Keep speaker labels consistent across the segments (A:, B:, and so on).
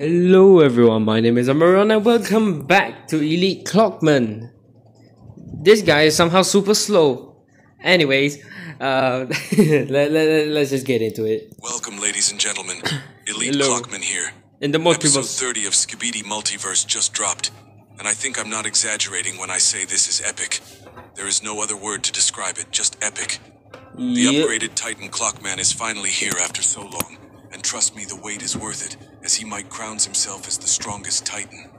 A: Hello everyone, my name is Amaron and welcome back to Elite Clockman. This guy is somehow super slow. Anyways, let's just get into it.
B: Welcome ladies and gentlemen, Elite
A: Hello.
B: Clockman here.
A: In the
B: Episode
A: multiverse.
B: 30 of Skibidi Multiverse just dropped, and I think I'm not exaggerating when I say this is epic. There is no other word to describe it, just epic. The upgraded Titan Clockman is finally here after so long, and trust me, the wait is worth it, as he might crowns himself as the strongest Titan.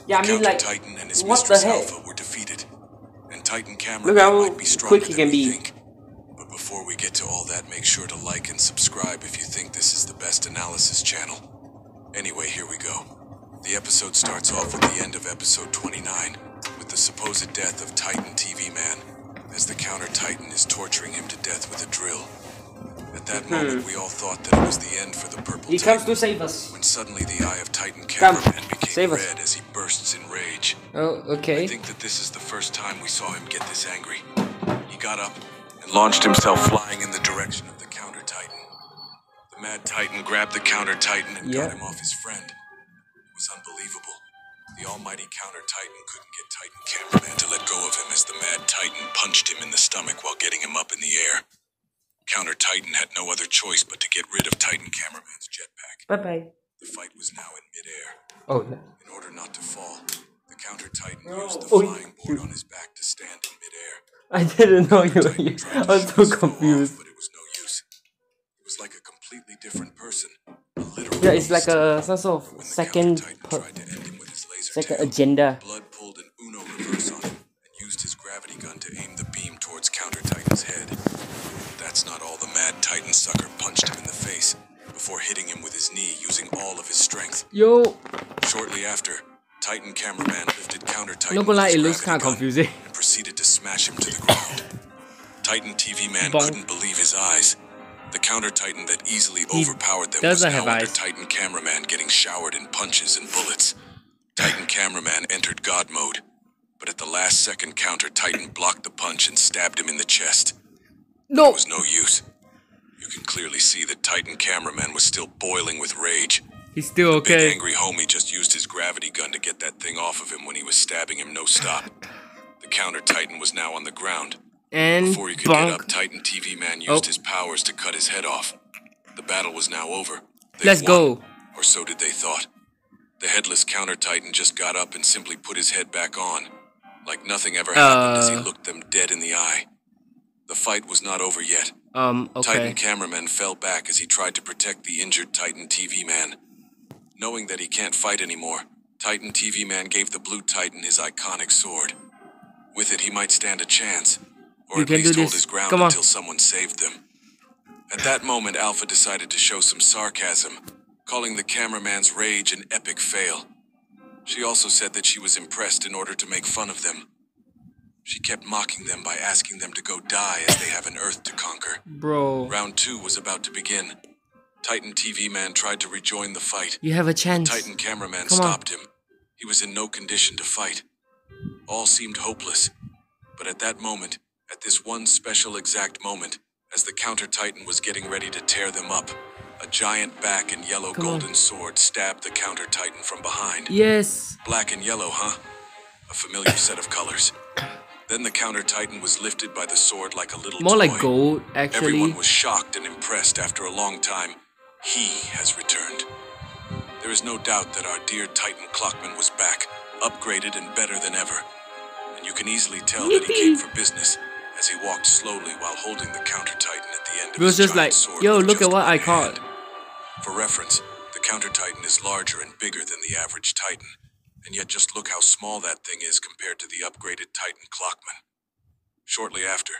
A: Yeah, I
B: the
A: mean, like,
B: Titan and his
A: what
B: mistress
A: the heck?
B: Alpha were defeated, and Titan
A: Look
B: Cameraman
A: how
B: might be stronger
A: quick he
B: than
A: can
B: we
A: be.
B: think. But before we get to all that, make sure to like and subscribe if you think this is the best analysis channel. Anyway, here we go. The episode starts off with the end of episode 29, with the supposed death of Titan TV Man, as the counter Titan is torturing him to death with a drill. At that moment, we all thought that it was the end for the purple
A: He
B: Titan,
A: comes to save us.
B: when suddenly the eye of Titan Cameraman became
A: save us.
B: red as he bursts in rage.
A: Oh,
B: I
A: okay.
B: think that this is the first time we saw him get this angry. He got up and launched himself flying in the direction of the counter Titan. The Mad Titan grabbed the counter Titan and got him off his friend. It was unbelievable. The almighty counter Titan couldn't get Titan Cameraman to let go of him as the Mad Titan punched him in the stomach while getting him up in the air. Counter Titan had no other choice but to get rid of Titan Cameraman's jetpack.
A: Bye-bye.
B: The fight was now in midair.
A: Oh,
B: In order not to fall, the counter Titan used the flying board on his back to stand in midair.
A: I didn't know you were
B: Titan
A: here.
B: tried
A: I
B: to
A: was
B: shove
A: so
B: his foe
A: confused.
B: off, but it was no use. It was like a completely different person. A literal
A: Yeah, it's like
B: beast.
A: some sort
B: When
A: of
B: the
A: second
B: counter Titan tried to end him with his laser tail,
A: agenda.
B: Blood pulled an Uno reverse on him and used his gravity gun to aim the beam towards counter Titan's head. That's not all. The Mad Titan sucker punched him in the face before hitting him with his knee using all of his strength.
A: Yo,
B: Shortly after, Titan Cameraman lifted counter Titan
A: not gonna lie,
B: with
A: it
B: his
A: looks kind
B: gravity
A: of
B: gun
A: confusing.
B: and proceeded to smash him to the ground. Titan TV Man
A: Bonk.
B: couldn't believe his eyes. The counter Titan that easily
A: He
B: overpowered them was
A: doesn't
B: now
A: have
B: under
A: eyes.
B: Titan Cameraman getting showered in punches and bullets. Titan Cameraman entered God mode, but at the last second, counter Titan blocked the punch and stabbed him in the chest. It
A: No,
B: was no use. You can clearly see that Titan Cameraman was still boiling with rage.
A: he's still
B: Big
A: okay.
B: angry homie just used his gravity gun to get that thing off of him when he was stabbing him no stop. The counter Titan was now on the ground.
A: And
B: Before he could get up,
A: bonk.
B: Titan TV Man used
A: Oh.
B: his powers to cut his head off. The battle was now over. They
A: Let's
B: won,
A: go.
B: or so did they thought. The headless counter Titan just got up and simply put his head back on, like nothing ever happened as he looked them dead in the eye. The fight was not over yet. Titan
A: Okay.
B: Cameraman fell back as he tried to protect the injured Titan TV Man. Knowing that he can't fight anymore, Titan TV Man gave the Blue Titan his iconic sword. With it, he might stand a chance, or
A: You
B: at
A: can
B: least
A: do
B: hold
A: this.
B: his ground
A: Come on.
B: until someone saved them. At that moment, Alpha decided to show some sarcasm, calling the cameraman's rage an epic fail. She also said that she was impressed in order to make fun of them. She kept mocking them by asking them to go die as they have an Earth to conquer.
A: Bro,
B: Round 2 was about to begin. Titan TV Man tried to rejoin the fight.
A: you have a chance.
B: Titan Cameraman
A: Come on.
B: stopped him. He was in no condition to fight. All seemed hopeless. But at that moment, at this one special exact moment, as the counter Titan was getting ready to tear them up, a giant back and yellow
A: Come on.
B: golden sword stabbed the counter Titan from behind.
A: Yes.
B: Black and yellow, huh? A familiar set of colors. Then the counter Titan was lifted by the sword like a little
A: More
B: toy.
A: like gold, actually.
B: Everyone was shocked and impressed after a long time. He has returned. There is no doubt that our dear Titan Clockman was back, upgraded and better than ever. And you can easily tell that he came for business as he walked slowly while holding the counter Titan at the end of
A: It was
B: his
A: just
B: giant
A: like,
B: sword
A: yo,
B: with
A: look at
B: just
A: what
B: one
A: I caught.
B: hand. For reference, the counter Titan is larger and bigger than the average Titan. And yet just look how small that thing is compared to the upgraded Titan Clockman. Shortly after,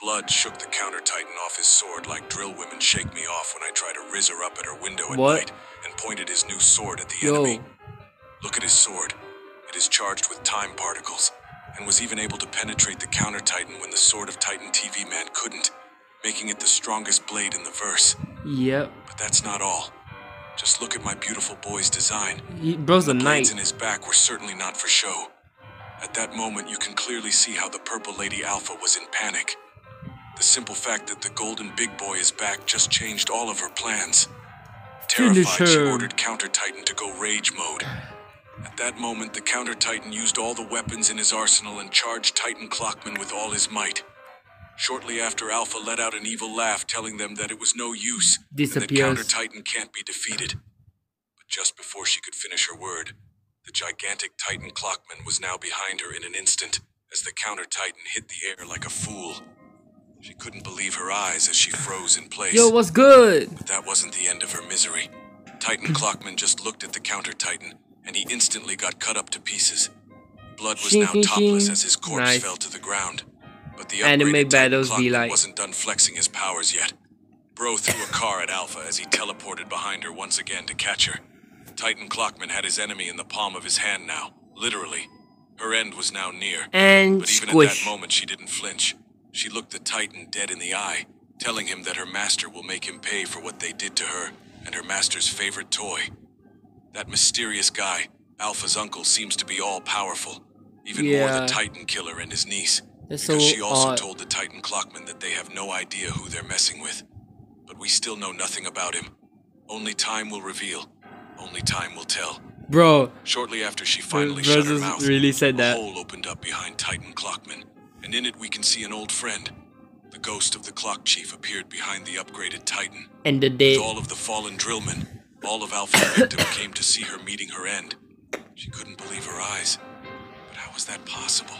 B: blood shook the counter Titan off his sword like drill women shake me off when I try to rizz her up at her window at
A: What?
B: night, and pointed his new sword at the
A: Yo.
B: enemy. Look at his sword. It is charged with time particles, and was even able to penetrate the counter Titan when the sword of Titan TV Man couldn't, making it the strongest blade in the verse.
A: Yep.
B: But that's not all. Just look at my beautiful boy's design.
A: Bro's a
B: The blades
A: knight.
B: in his back were certainly not for show. At that moment, you can clearly see how the Purple Lady Alpha was in panic. The simple fact that the golden big boy is back just changed all of her plans. Terrified, she
A: her.
B: ordered Counter Titan to go rage mode. At that moment, the Counter Titan used all the weapons in his arsenal and charged Titan Clockman with all his might. Shortly after, Alpha let out an evil laugh, telling them that it was no use, and that Counter Titan can't be defeated. But just before she could finish her word, the gigantic Titan Clockman was now behind her in an instant, as the Counter Titan hit the air like a fool. She couldn't believe her eyes as she froze in place.
A: Yo, what's good?
B: But that wasn't the end of her misery. Titan Clockman just looked at the Counter Titan, and he instantly got cut up to pieces. Blood was now topless as his corpse fell to the ground. But the upgraded Titan Clockman wasn't done flexing his powers yet. Bro threw a car at Alpha as he teleported behind her once again to catch her. Titan Clockman had his enemy in the palm of his hand now, literally. Her end was now near.
A: And
B: but even at that moment, she didn't flinch. She looked the Titan dead in the eye, telling him that her master will make him pay for what they did to her and her master's favorite toy. That mysterious guy, Alpha's uncle, seems to be all-powerful, even more the Titan killer and his niece. Because she also told the Titan Clockman that they have no idea who they're messing with. But we still know nothing about him. Only time will reveal. Only time will tell.
A: Bro.
B: Shortly after she finally shut her mouth,
A: really said
B: a hole opened up behind Titan Clockman, and in it we can see an old friend. The ghost of the Clock Chief appeared behind the upgraded Titan.
A: And the day.
B: With all of the fallen drillmen, all of Alpha's victims came to see her meeting her end. She couldn't believe her eyes. But how was that possible?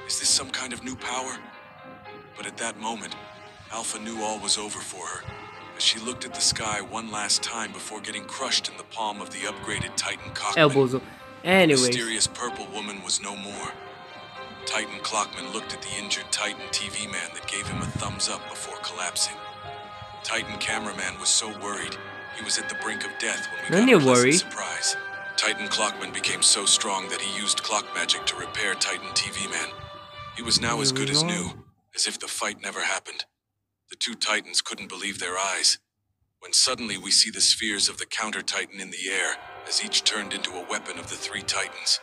B: Is this some kind of new power? But at that moment, Alpha knew all was over for her, as she looked at the sky one last time before getting crushed in the palm of the upgraded Titan Clockman.
A: Elbows up. Anyways.
B: The mysterious purple woman was no more. Titan Clockman looked at the injured Titan TV man that gave him a thumbs up before collapsing. Titan cameraman was so worried, he was at the brink of death when we got a pleasant surprise. Titan Clockman became so strong that he used clock magic to repair Titan TV man. He was now as good as new, as if the fight never happened. The two Titans couldn't believe their eyes, when suddenly we see the spheres of the Counter Titan in the air, as each turned into a weapon of the three Titans.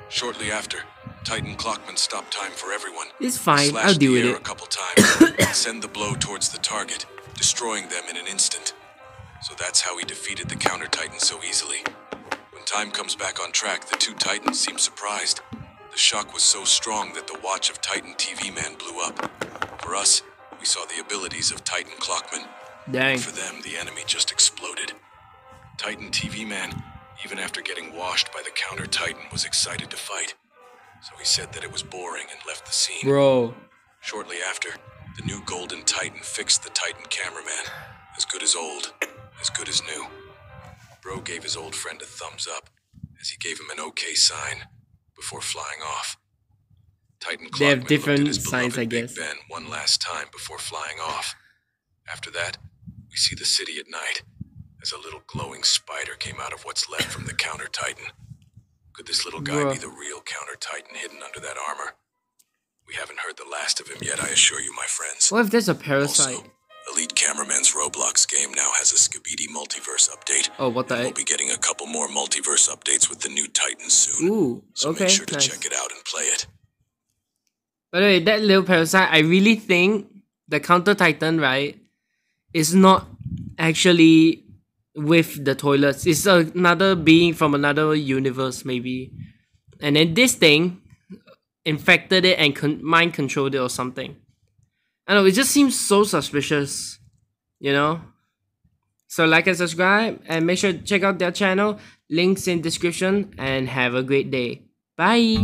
B: Shortly after, Titan Clockman stopped time for everyone.
A: It's fine, I'll deal with it.
B: A couple times and send the blow towards the target, destroying them in an instant. So that's how he defeated the Counter Titan so easily. When time comes back on track, the two Titans seem surprised. The shock was so strong that the watch of Titan TV Man blew up. For us, we saw the abilities of Titan Clockman.
A: Dang.
B: For them, the enemy just exploded. Titan TV Man, even after getting washed by the Counter Titan, was excited to fight. So he said that it was boring and left the scene.
A: Bro.
B: Shortly after, the new Golden Titan fixed the Titan cameraman. As good as old, as good as new. Bro gave his old friend a thumbs up, as he gave him an okay sign, before flying off. Titan Clockman
A: they have different
B: looked at his
A: signs, I guess.
B: Big Ben one last time before flying off. After that, we see the city at night, as a little glowing spider came out of what's left from the Counter Titan. Could this little guy be the real Counter Titan hidden under that armor? We haven't heard the last of him yet, I assure you, my friends.
A: What if there's a parasite?
B: Also, Elite Cameraman's Roblox game now has a Skibidi multiverse update.
A: Oh, what the heck?
B: We'll be getting a couple more multiverse updates with the new Titans soon.
A: Ooh,
B: so
A: okay,
B: make sure to
A: nice.
B: check it out and play it.
A: By the way, that little parasite, I really think the Counter Titan, right, is not actually with the toilets. It's another being from another universe, maybe. And then this thing infected it and mind controlled it or something. I don't know, it just seems so suspicious, you know? So like and subscribe, and make sure to check out their channel. Links in description, and have a great day. Bye!